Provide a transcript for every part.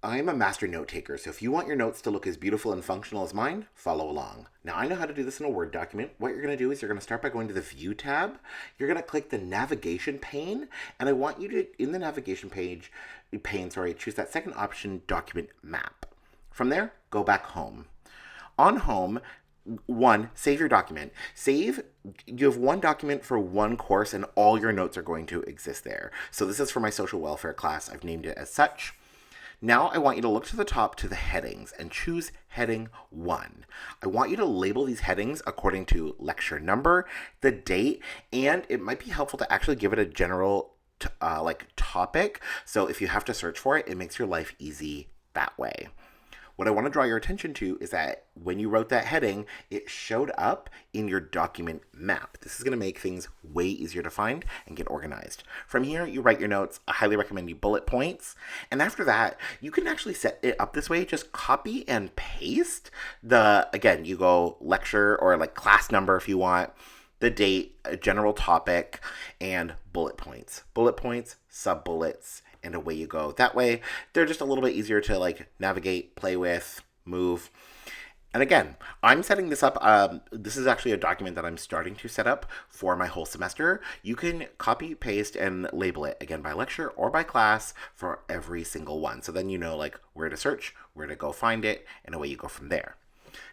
I'm a master note taker, so if you want your notes to look as beautiful and functional as mine, follow along. Now, I know how to do this in a Word document. What you're going to do is you're going to start by going to the View tab. You're going to click the Navigation pane, and I want you to, in the Navigation pane, choose that second option, Document Map. From there, go back home. On home, one, save your document. You have one document for one course, and all your notes are going to exist there. So this is for my social welfare class. I've named it as such. Now I want you to look to the top to the headings and choose heading 1. I want you to label these headings according to lecture number, the date, and it might be helpful to actually give it a general topic. So if you have to search for it, it makes your life easy that way. What I want to draw your attention to is that when you wrote that heading, it showed up in your document map. This is going to make things way easier to find and get organized. From here, you write your notes. I highly recommend you bullet points. And after that, you can actually set it up this way. Just copy and paste again, you go lecture or like class number if you want, the date, a general topic, and bullet points. Bullet points, sub-bullets, and away you go. That way, they're just a little bit easier to navigate, play with, move. And again, I'm setting this up. This is actually a document that I'm starting to set up for my whole semester. You can copy, paste, and label it, again, by lecture or by class for every single one. So then you know where to search, where to go find it, and away you go from there.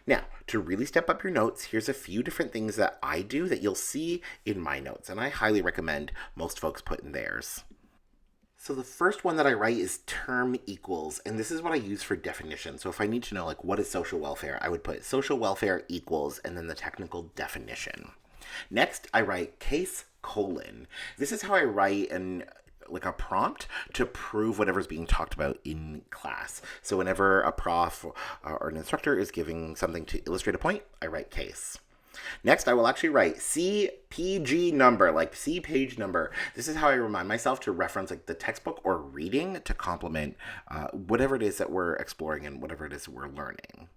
Now, to really step up your notes, here's a few different things that I do that you'll see in my notes, and I highly recommend most folks put in theirs. So the first one that I write is term equals, and this is what I use for definition. So if I need to know what is social welfare, I would put social welfare equals and then the technical definition. Next, I write case colon. This is how I write a prompt to prove whatever's being talked about in class. So whenever a prof or an instructor is giving something to illustrate a point, I write case. Next, I will actually write CPG number, C page number. This is how I remind myself to reference the textbook or reading to complement whatever it is that we're exploring and whatever it is we're learning.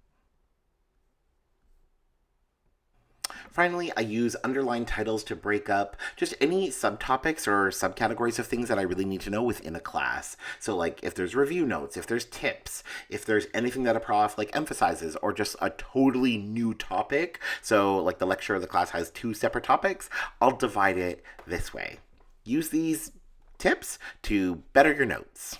Finally, I use underlined titles to break up just any subtopics or subcategories of things that I really need to know within a class. So if there's review notes, if there's tips, if there's anything that a prof emphasizes or just a totally new topic. So the lecture or the class has 2 separate topics, I'll divide it this way. Use these tips to better your notes.